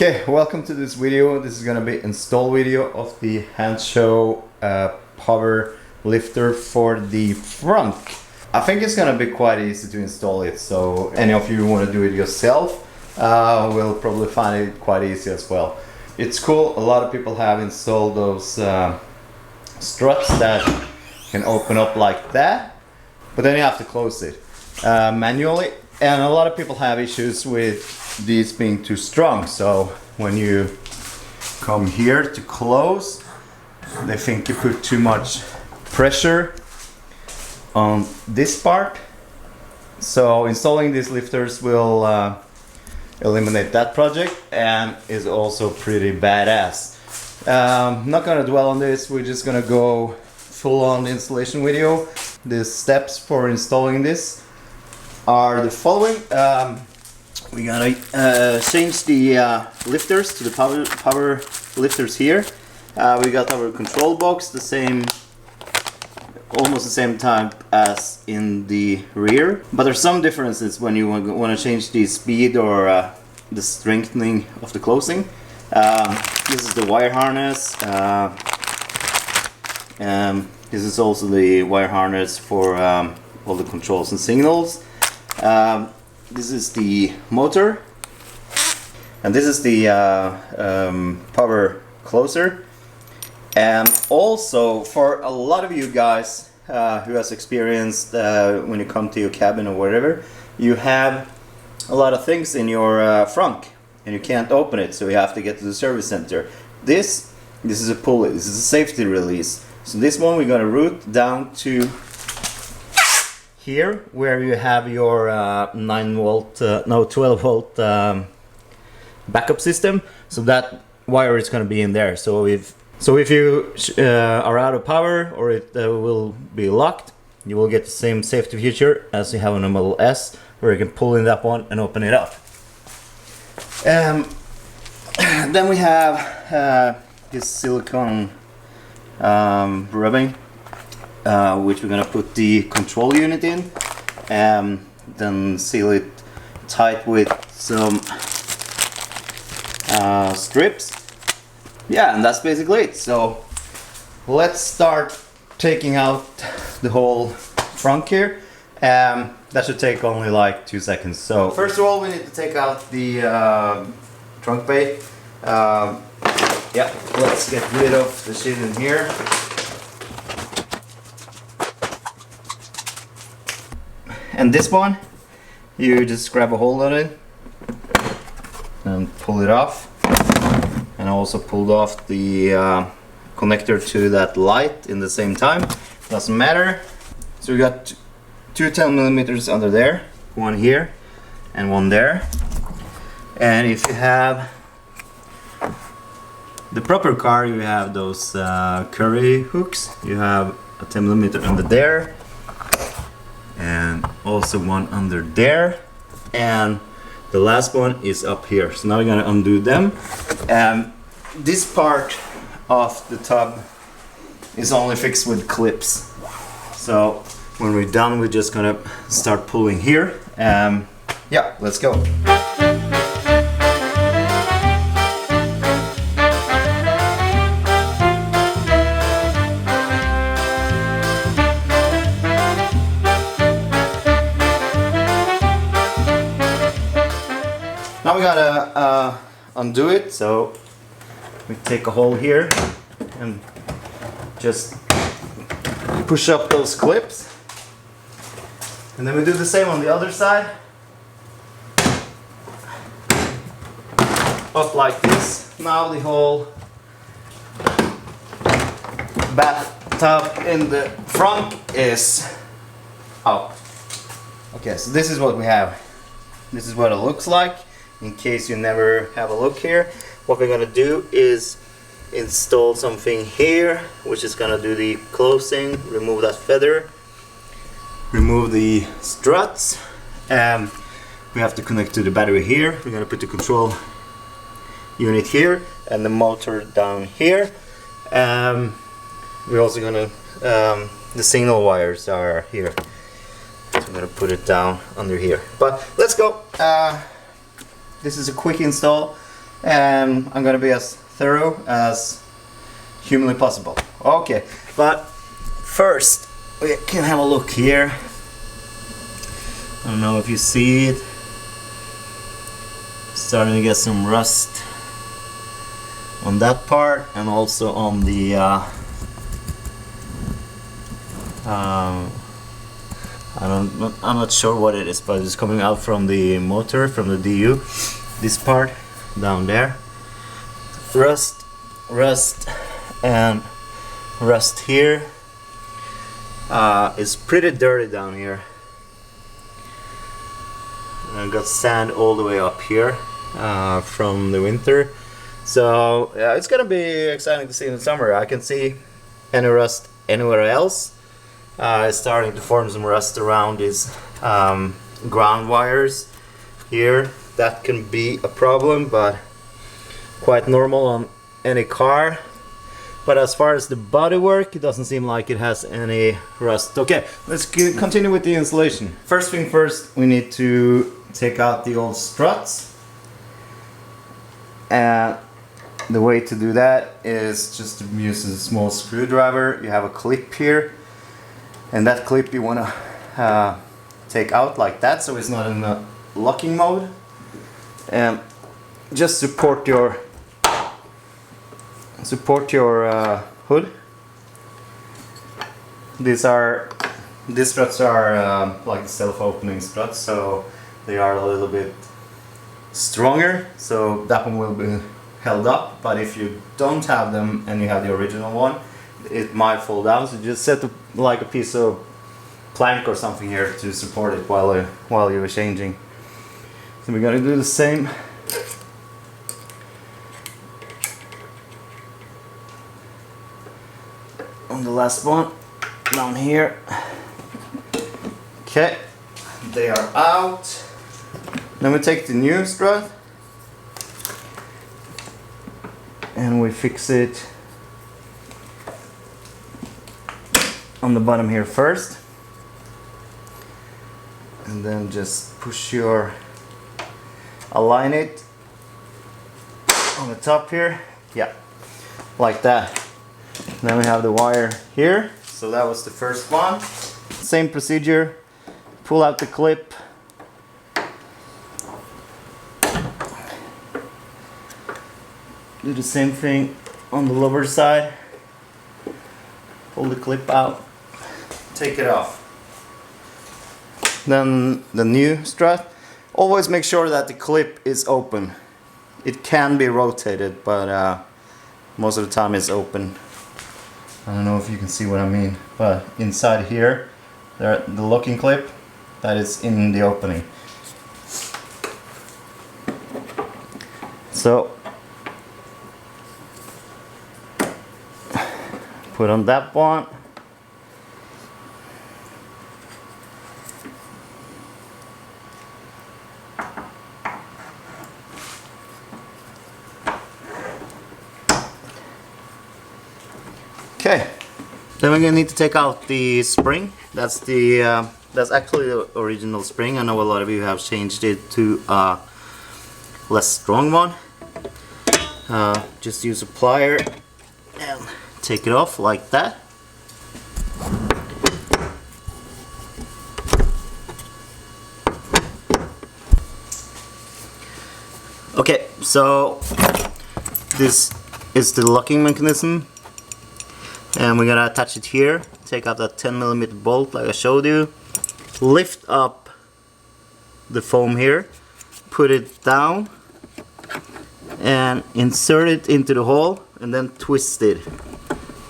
Okay, welcome to this video. This is gonna be install video of the Hanshow power lifter for the Frunk. I think it's gonna be quite easy to install it, so any of you who want to do it yourself will probably find it quite easy as well. It's cool. A lot of people have installed those struts that can open up like that, but then you have to close it manually, and a lot of people have issues with these being too strong. So when you come here to close, they think you put too much pressure on this part. So installing these lifters will eliminate that project and is also pretty badass. Not gonna dwell on this, we're just gonna go full on installation video. The steps for installing this are the following. We gotta change the lifters to the power lifters here. We got our control box, the same, almost the same type as in the rear, but there's some differences when you want to change the speed or the strengthening of the closing. This is the wire harness. This is also the wire harness for all the controls and signals. This is the motor, and this is the power closer. And also, for a lot of you guys who has experienced when you come to your cabin or whatever, you have a lot of things in your frunk and you can't open it, so you have to get to the service center. This is a pulley, this is a safety release. So this one we're going to route down to here, where you have your 12 volt backup system. So that wire is going to be in there. So if you are out of power or it will be locked, you will get the same safety feature as you have on a Model S, where you can pull in that one and open it up. Then we have this silicone rubbing, which we're gonna put the control unit in, and then seal it tight with some strips. Yeah, and that's basically it. So let's start taking out the whole frunk here. That should take only like 2 seconds. So first of all, we need to take out the trunk bay. Yeah, let's get rid of the shit in here. And this one, you just grab a hold on it and pull it off. And I also pulled off the connector to that light in the same time. Doesn't matter. So we got two 10mm under there, one here and one there. And if you have the proper car, you have those curry hooks. You have a 10mm under there, and also one under there, and the last one is up here. So now we're gonna undo them. This part of the tub is only fixed with clips. So when we're done, we're just gonna start pulling here. Yeah, let's go. Now we gotta undo it, so we take a hole here and just push up those clips, and then we do the same on the other side. Up like this. Now the whole bathtub in the front is out. Okay, so this is what we have. This is what it looks like. In case you never have a look here, what we're gonna do is install something here, which is gonna do the closing, remove that feather, remove the struts, and we have to connect to the battery here. We're gonna put the control unit here and the motor down here. We're also gonna, the signal wires are here. So I'm gonna put it down under here. But let's go. This is a quick install. and I'm gonna be as thorough as humanly possible. Okay, but first we can have a look here. I don't know if you see it. Starting to get some rust on that part, and also on the I'm not sure what it is, but it's coming out from the motor, from the DU. This part down there, rust, and rust here. It's pretty dirty down here. And got sand all the way up here from the winter. So yeah, it's gonna be exciting to see in the summer. I can see any rust anywhere else. It's starting to form some rust around these ground wires here. That can be a problem, but quite normal on any car. But as far as the bodywork, it doesn't seem like it has any rust. Okay, let's continue with the installation. First thing first, we need to take out the old struts. And the way to do that is just to use a small screwdriver. You have a clip here, and that clip you want to take out like that, so it's not in the locking mode. And just support your hood. These struts are like self-opening struts, so they are a little bit stronger, so that one will be held up. But if you don't have them and you have the original one, it might fall down, so just set up like a piece of plank or something here to support it while you're changing. So we're gonna do the same. On the last one down here. Okay, they are out. Then we take the new strut and we fix it on the bottom here first, and then just align it on the top here, yeah, like that. Then we have the wire here, so that was the first one. Same procedure, pull out the clip, do the same thing on the lower side, pull the clip out, take it off. Then the new strut, always make sure that the clip is open. It can be rotated, but most of the time it's open. I don't know if you can see what I mean, but inside here, the locking clip, that is in the opening. So put on that one. Okay, then we're gonna need to take out the spring. That's actually the original spring. I know a lot of you have changed it to a less strong one. Just use a plier and take it off like that. Okay, so this is the locking mechanism, and we're gonna attach it here. Take out that 10mm bolt like I showed you, lift up the foam here, put it down and insert it into the hole, and then twist it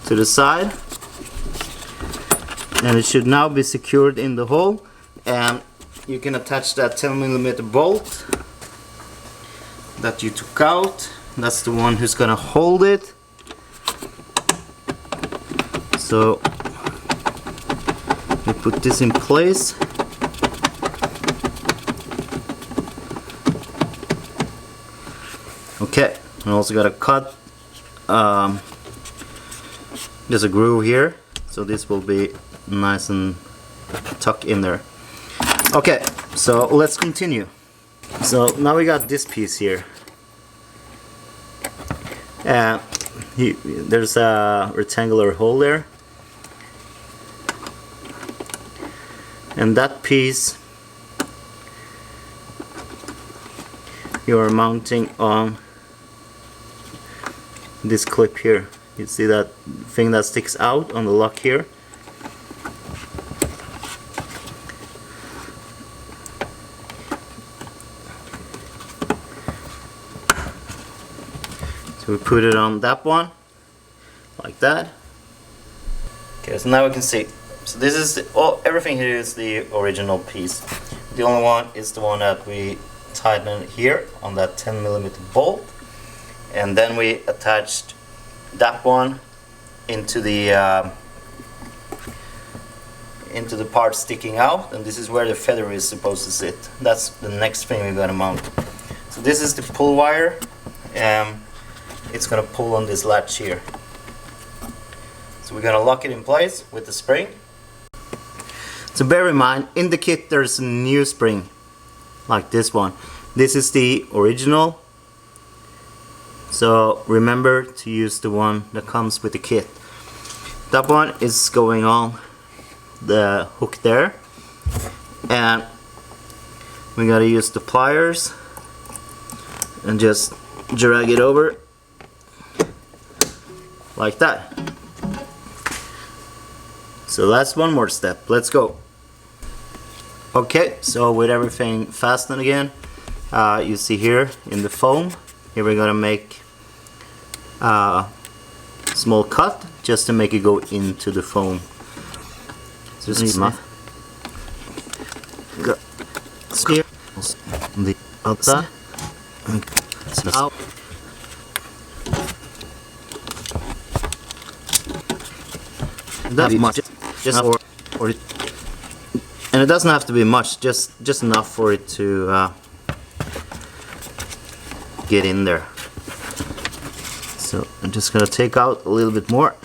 to the side, and it should now be secured in the hole. And you can attach that 10mm bolt that you took out. That's the one who's gonna hold it. So we put this in place. Okay, I also got a cut. There's a groove here, so this will be nice and tucked in there. Okay, so let's continue. So now we got this piece here. There's a rectangular hole there, and that piece you are mounting on this clip here. You see that thing that sticks out on the lock here? So we put it on that one, like that. Okay, so now we can see. So this is everything here is the original piece. The only one is the one that we tighten here on that 10mm bolt, and then we attached that one into the part sticking out, and this is where the feather is supposed to sit. That's the next thing we're gonna mount. So this is the pull wire. It's gonna pull on this latch here. So we're gonna lock it in place with the spring. So bear in mind, in the kit there's a new spring, like this one. This is the original. So remember to use the one that comes with the kit. That one is going on the hook there, and we gotta use the pliers and just drag it over like that. So that's one more step. Let's go. Okay, so with everything fastened again, you see here in the foam, here we're gonna make a small cut just to make it go into the foam. So just enough. Here on the outside. Out. That's much. Just or it, and it doesn't have to be much. Just enough for it to get in there. So I'm just gonna take out a little bit more.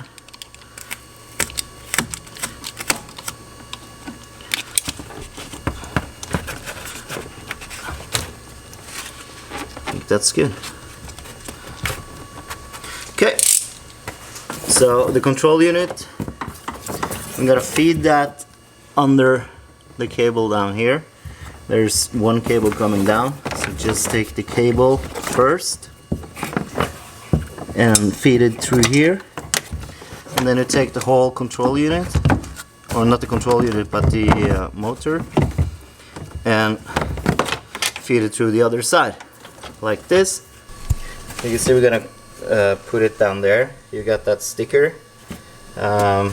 I think that's good. Okay, so the control unit, I'm gonna feed that under the cable down here. There's one cable coming down, so just take the cable first and feed it through here, and then you take the whole control unit, or not the control unit but the motor, and feed it through the other side like this. You can see we're gonna put it down there. You got that sticker on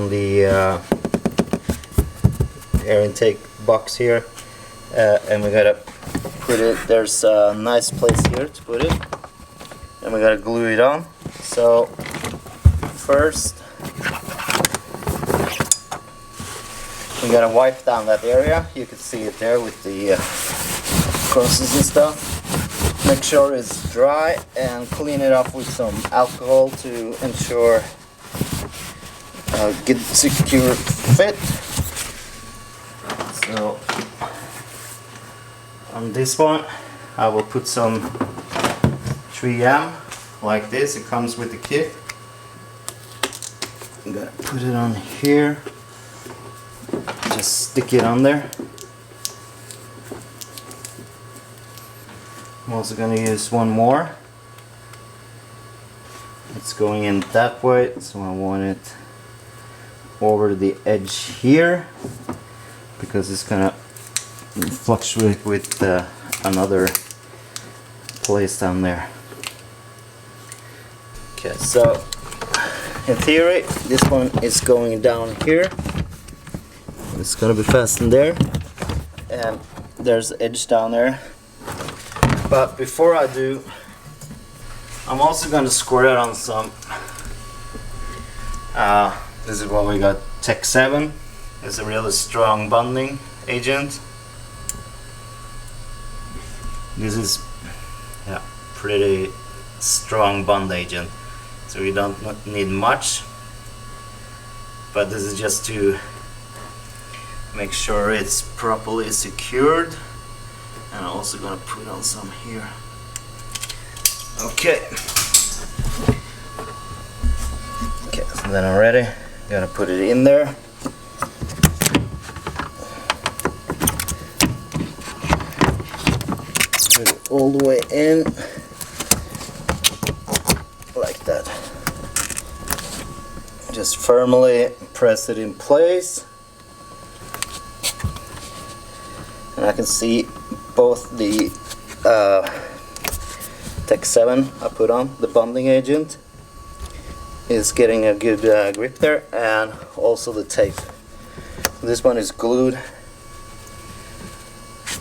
the air intake box here, and we gotta put it, there's a nice place here to put it, and we gotta glue it on. So first we gotta wipe down that area. You can see it there with the crosses and stuff. Make sure it's dry and clean it off with some alcohol to ensure a good secure fit. So on this one I will put some 3M like this. It comes with the kit. I'm gonna put it on here. Just stick it on there. I'm also gonna use one more. It's going in that way, so I want it over the edge here because it's gonna fluctuate with another place down there. Okay, so in theory this one is going down here. It's gonna be fastened there, and there's an edge down there. But before I do, I'm also going to squirt it on some, this is what we got, Tech 7. It's a really strong bonding agent. This is pretty strong bond agent, so you don't need much, but this is just to make sure it's properly secured. And I'm also gonna put on some here. Okay. Okay, so then I'm ready. Gonna put it in there. Put it all the way in. Like that. Just firmly press it in place. And I can see both the Tech 7 I put on, the bonding agent, is getting a good grip there, and also the tape. This one is glued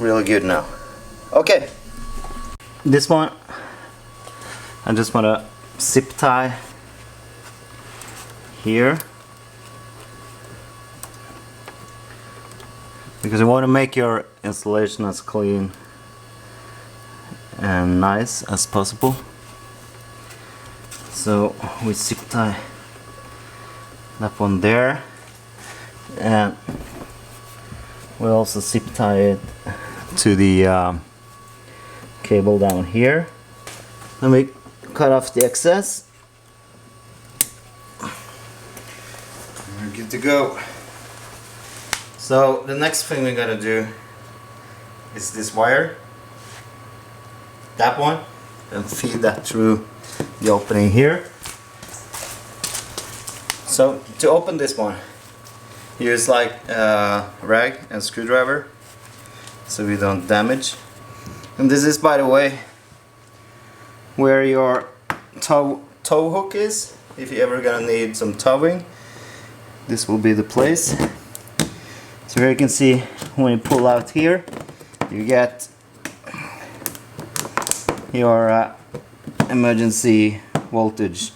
really good now. Okay, this one I just want to zip tie here because you want to make your installation as clean and nice as possible. So we zip tie that one there, and we also zip tie it to the cable down here. Then we cut off the excess. We're good to go. So the next thing we gotta do is this wire, that one, and feed that through the opening here. So to open this one, use like a rag and screwdriver so we don't damage. And this is, by the way, where your tow hook is. If you're ever gonna need some towing, this will be the place. So here you can see when you pull out here, you get your emergency voltage.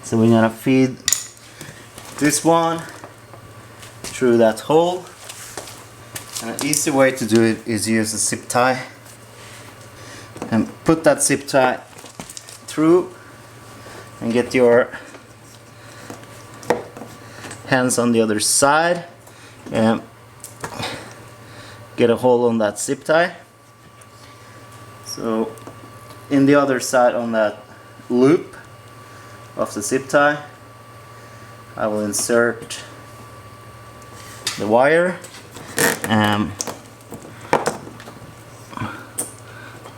So we're gonna feed this one through that hole. And an easy way to do it is use a zip tie and put that zip tie through and get your hands on the other side and get a hole on that zip tie. So in the other side on that loop of the zip tie, I will insert the wire, and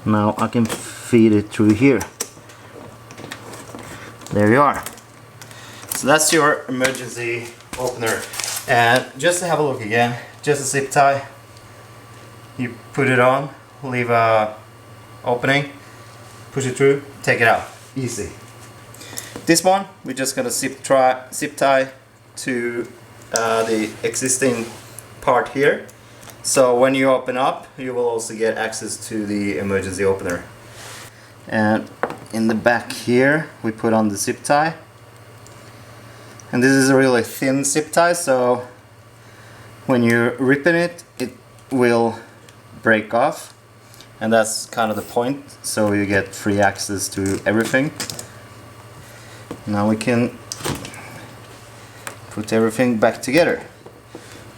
now I can feed it through here. There you are. So that's your emergency opener. And just to have a look again, just a zip tie. You put it on, leave a opening, push it through, take it out. Easy. This one, we're just gonna zip tie to the existing part here. So when you open up, you will also get access to the emergency opener. And in the back here, we put on the zip tie. And this is a really thin zip tie, so when you're ripping it, it will break off. And that's kind of the point, so you get free access to everything. Now we can put everything back together.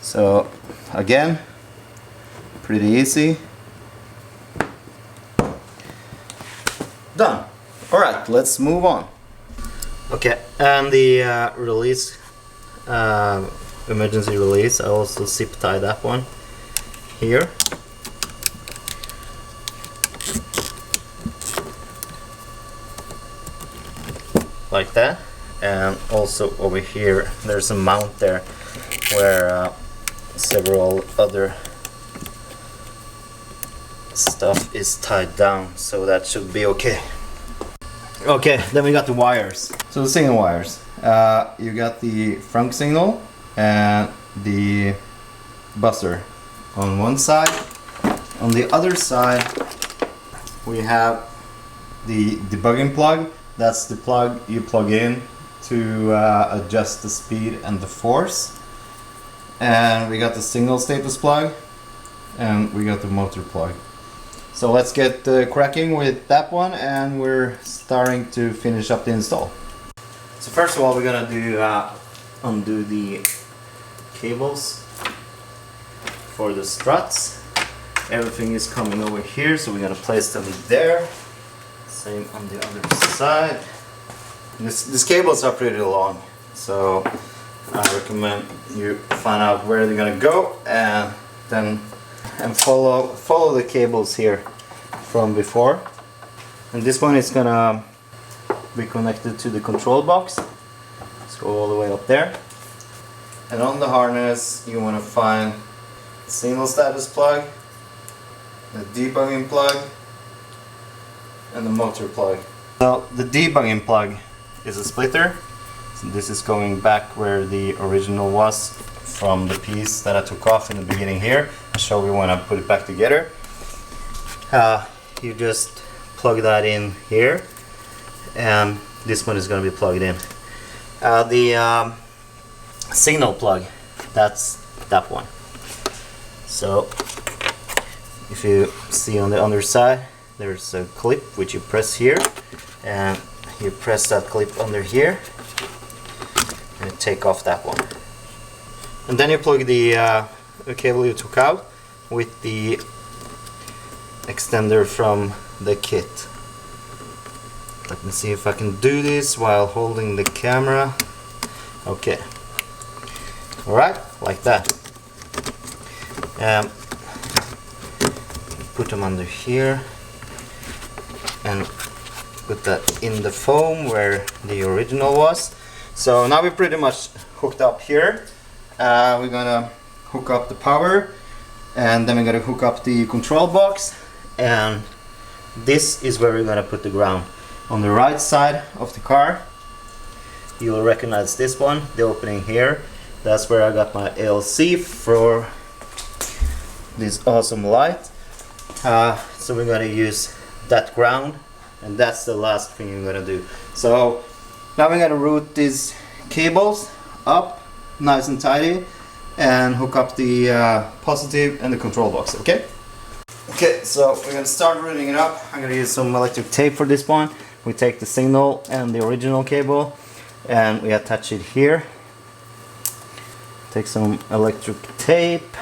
So again, pretty easy. Done. Alright, let's move on. Okay, and the release, emergency release, I also zip tie that one here. Like that. And also over here there's a mount there where several other stuff is tied down, so that should be okay. Okay, then we got the wires. So the signal wires, you got the Frunk signal and the buzzer on one side. On the other side we have the debugging plug. That's the plug you plug in to adjust the speed and the force. And we got the signal status plug, and we got the motor plug. So let's get cracking with that one, and we're starting to finish up the install. So first of all, we're gonna do undo the cables for the struts. Everything is coming over here, so we're gonna place them there. Same on the other side. These cables are pretty long, so I recommend you find out where they're gonna go and then follow the cables here from before. And this one is gonna be connected to the control box. Let's go all the way up there. And on the harness you want to find the signal status plug, the debugging plug, and the motor plug. So the debugging plug is a splitter. So this is going back where the original was from the piece that I took off in the beginning here. I'll show you when I put it back together. You just plug that in here, and this one is going to be plugged in. The signal plug, that's that one. So if you see on the underside, there's a clip which you press here, and you press that clip under here and you take off that one. And then you plug the cable you took out with the extender from the kit. Let me see if I can do this while holding the camera. Okay. Alright, like that. Put them under here and put that in the foam where the original was. So now we're pretty much hooked up here. We're gonna hook up the power, and then we're gonna hook up the control box, and this is where we're gonna put the ground. On the right side of the car, you'll recognize this one, the opening here. That's where I got my ALC for this awesome light. So we're gonna use that ground, and that's the last thing we're gonna do. So now we're gonna route these cables up nice and tidy and hook up the positive and the control box. Okay? Okay, so we're gonna start routing it up. I'm gonna use some electric tape for this one. We take the signal and the original cable and we attach it here. Take some electric tape.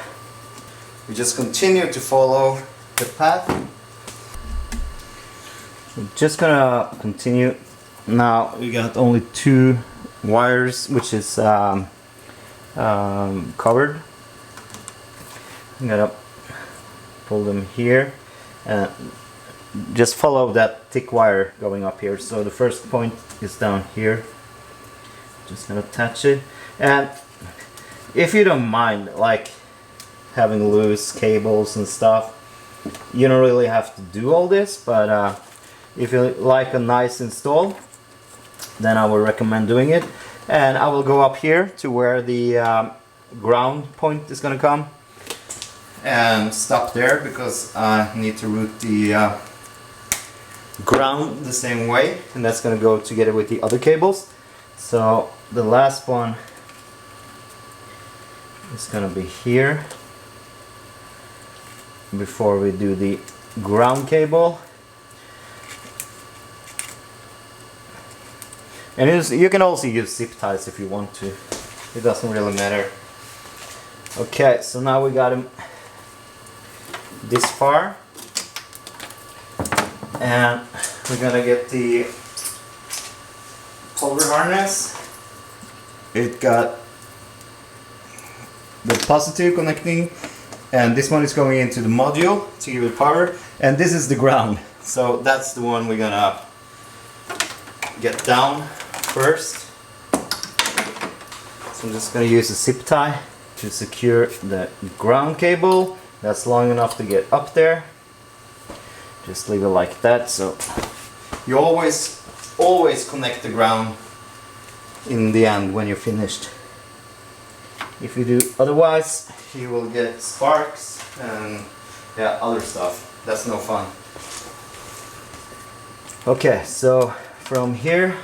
We just continue to follow the path. We're just gonna continue. Now we got only 2 wires, which is covered. I'm gonna pull them here and just follow that thick wire going up here. So the first point is down here. Just gonna attach it, and if you don't mind like having loose cables and stuff, you don't really have to do all this, but if you like a nice install, then I would recommend doing it. And I will go up here to where the ground point is gonna come and stop there, because I need to route the ground the same way, and that's gonna go together with the other cables. So the last one is gonna be here before we do the ground cable. And you can also use zip ties if you want to. It doesn't really matter. Okay, so now we got him this far, and we're gonna get the power harness. It got the positive connecting, and this one is going into the module to give it power, and this is the ground. So that's the one we're gonna get down first. So I'm just gonna use a zip tie to secure the ground cable. That's long enough to get up there. Just leave it like that. So you always connect the ground in the end when you're finished. If you do otherwise, you will get sparks and other stuff. That's no fun. Okay, so from here,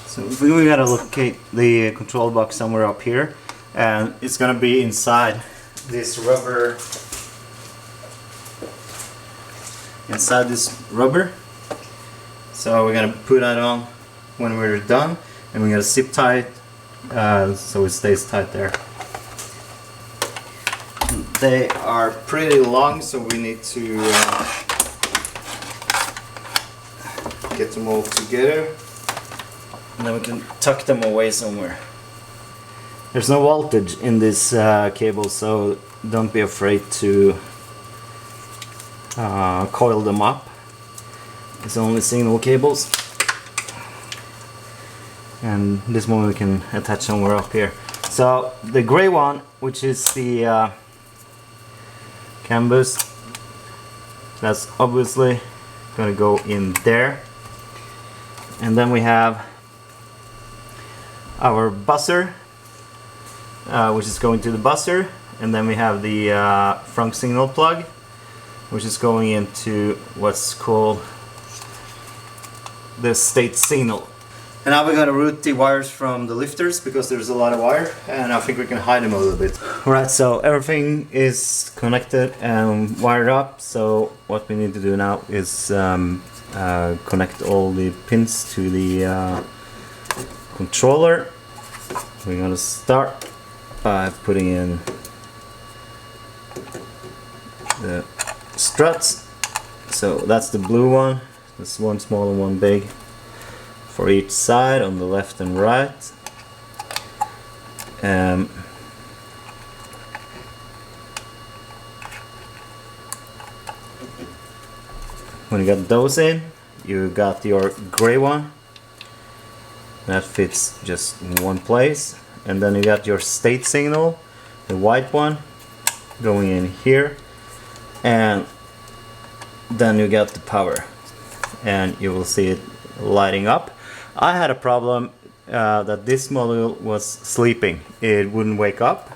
so we gotta locate the control box somewhere up here, and it's gonna be inside this rubber. So we're gonna put that on when we're done, and we're gonna zip tie it so it stays tight there. They are pretty long, so we need to get them all together. And then we can tuck them away somewhere. There's no voltage in this cable, so don't be afraid to coil them up. It's only signal cables. And this one we can attach somewhere up here. So the gray one, which is the canvas, that's obviously going to go in there. And then we have our buzzer, which is going to the buzzer, and then we have the Frunk signal plug, which is going into what's called the state signal. And now we're going to route the wires from the lifters because there's a lot of wire, and I think we can hide them a little bit. Alright, so everything is connected and wired up, so what we need to do now is connect all the pins to the controller. We're going to start by putting in the struts. So that's the blue one. There's one small and one big for each side on the left and right. When you got those in, you got your gray one that fits just in one place, and then you got your state signal, the white one, going in here, and then you got the power, and you will see it lighting up. I had a problem that this module was sleeping. It wouldn't wake up.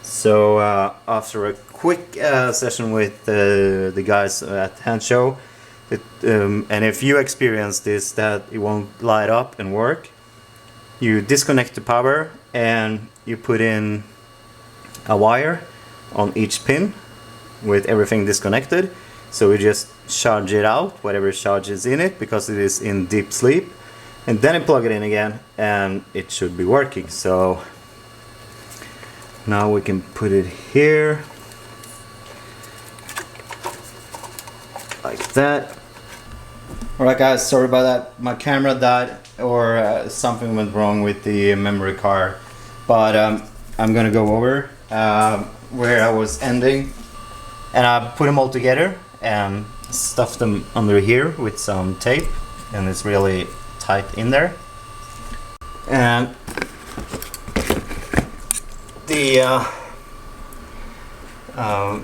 So after a quick session with the guys at Hanshow, and if you experience this, that it won't light up and work, you disconnect the power and you put in a wire on each pin with everything disconnected. So we just charge it out, whatever charge is in it, because it is in deep sleep, and then you plug it in again and it should be working. So now we can put it here like that. Alright guys, sorry about that. My camera died, or something went wrong with the memory card, but I'm gonna go over where I was ending, and I put them all together and stuff them under here with some tape, and it's really tight in there. And the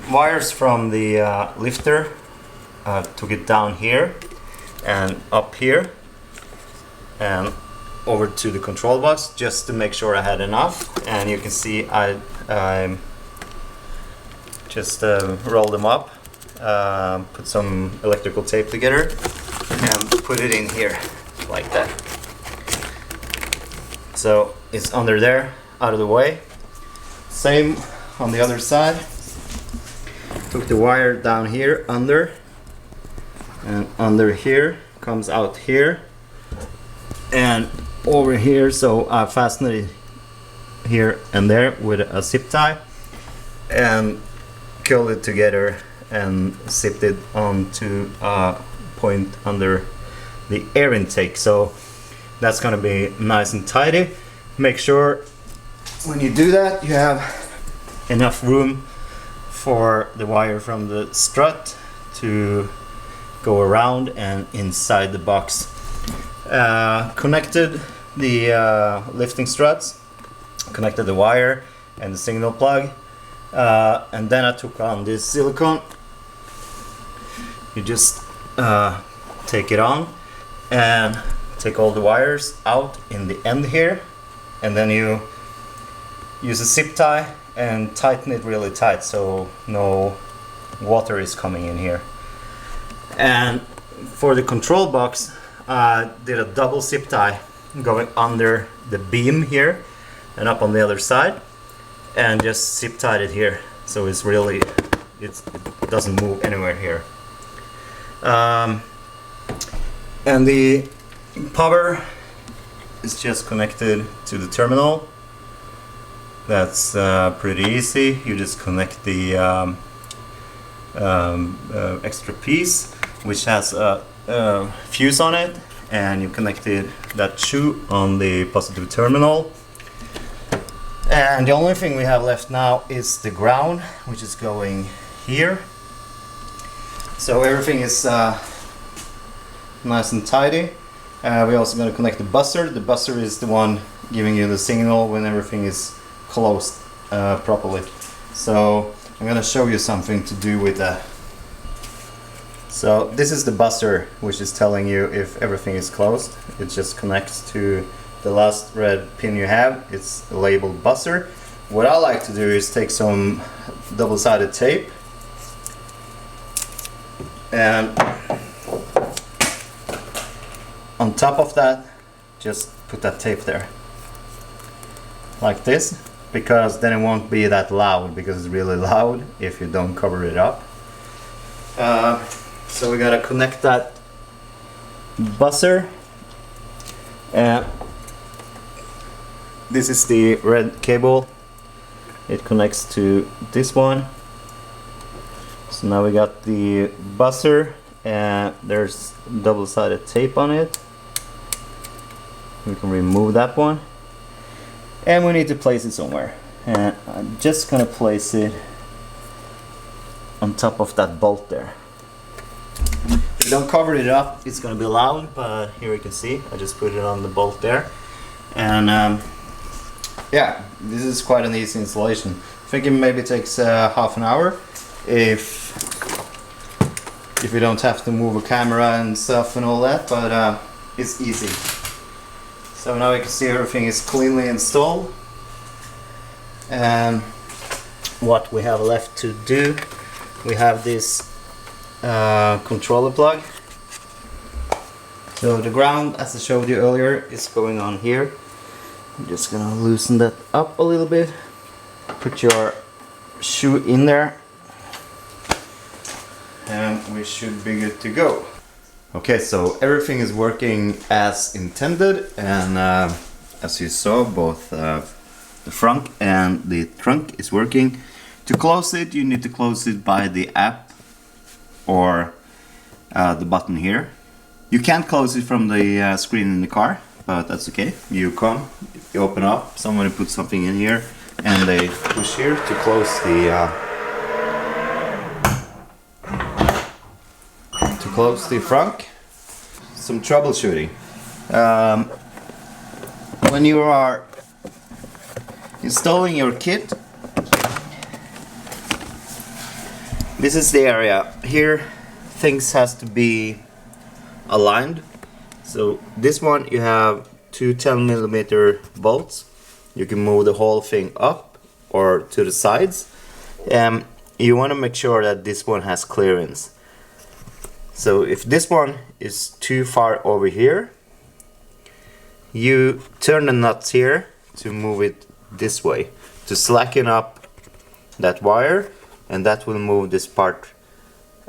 wires from the lifter took it down here and up here and over to the control box just to make sure I had enough. And you can see I just rolled them up, put some electrical tape together and put it in here like that. So it's under there, out of the way. Same on the other side. Took the wire down here under, and under here comes out here and over here, so I fastened it here and there with a zip tie and curled it together and zipped it onto a point under the air intake. So that's gonna be nice and tidy. Make sure when you do that you have enough room for the wire from the strut to go around and inside the box. Connected the lifting struts, connected the wire and the signal plug, and then I took on this silicone. You just take it on and take all the wires out in the end here, and then you use a zip tie and tighten it really tight so no water is coming in here. And for the control box, I did a double zip tie going under the beam here and up on the other side, and just zip tied it here so it's really, it doesn't move anywhere here. And the power is just connected to the terminal. That's pretty easy. You just connect the extra piece, which has a fuse on it, and you connected that shoe on the positive terminal. And the only thing we have left now is the ground, which is going here. So everything is nice and tidy. We're also going to connect the buzzer. The buzzer is the one giving you the signal when everything is closed properly. So I'm going to show you something to do with that. So this is the buzzer, which is telling you if everything is closed. It just connects to the last red pin you have. It's labeled buzzer. What I like to do is take some double-sided tape and on top of that just put that tape there like this, because then it won't be that loud, because it's really loud if you don't cover it up. So we gotta connect that buzzer, and this is the red cable. It connects to this one. So now we got the buzzer, and there's double-sided tape on it. We can remove that one, and we need to place it somewhere. And I'm just gonna place it on top of that bolt there. If you don't cover it up, it's gonna be loud, but here you can see I just put it on the bolt there. And yeah, this is quite an easy installation. I think it maybe takes half an hour if you don't have to move a camera and stuff and all that, but it's easy. So now you can see everything is cleanly installed. And what we have left to do, we have this controller plug. So the ground, as I showed you earlier, is going on here. I'm just gonna loosen that up a little bit. Put your shoe in there, and we should be good to go. Okay, so everything is working as intended, and as you saw, both the frunk and the trunk is working. To close it, you need to close it by the app or the button here. You can't close it from the screen in the car, but that's okay. You come, you open up, somebody puts something in here, and they push here to close the frunk. Some troubleshooting. When you are installing your kit, this is the area. Here things has to be aligned. So this one, you have two 10mm bolts. You can move the whole thing up or to the sides. You want to make sure that this one has clearance. So if this one is too far over here, you turn the nuts here to move it this way, to slacken up that wire, and that will move this part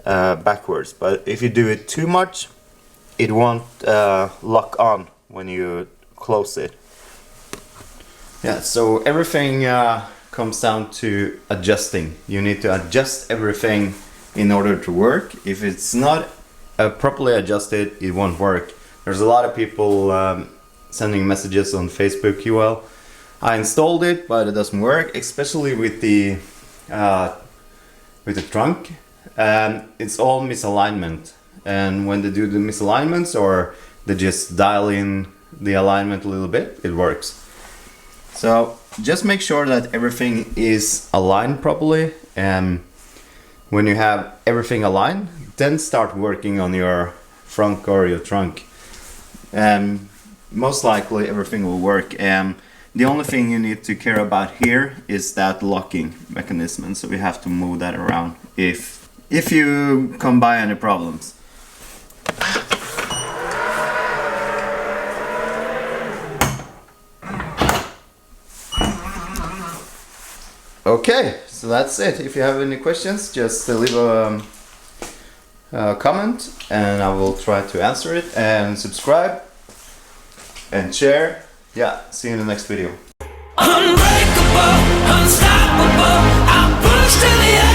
backwards. But if you do it too much, it won't lock on when you close it. Yeah, so everything comes down to adjusting. You need to adjust everything in order to work. If it's not properly adjusted, it won't work. There's a lot of people sending messages on Facebook, well, I installed it, but it doesn't work, especially with the trunk. It's all misalignment, and when they do the misalignments or they just dial in the alignment a little bit, it works. So just make sure that everything is aligned properly, and when you have everything aligned, then start working on your frunk or your trunk, and most likely everything will work. And the only thing you need to care about here is that locking mechanism, so we have to move that around if you come by any problems. Okay, so that's it. If you have any questions, just leave a comment and I will try to answer it, and subscribe and share. Yeah, see you in the next video. Unbreakable, unstoppable, I push to the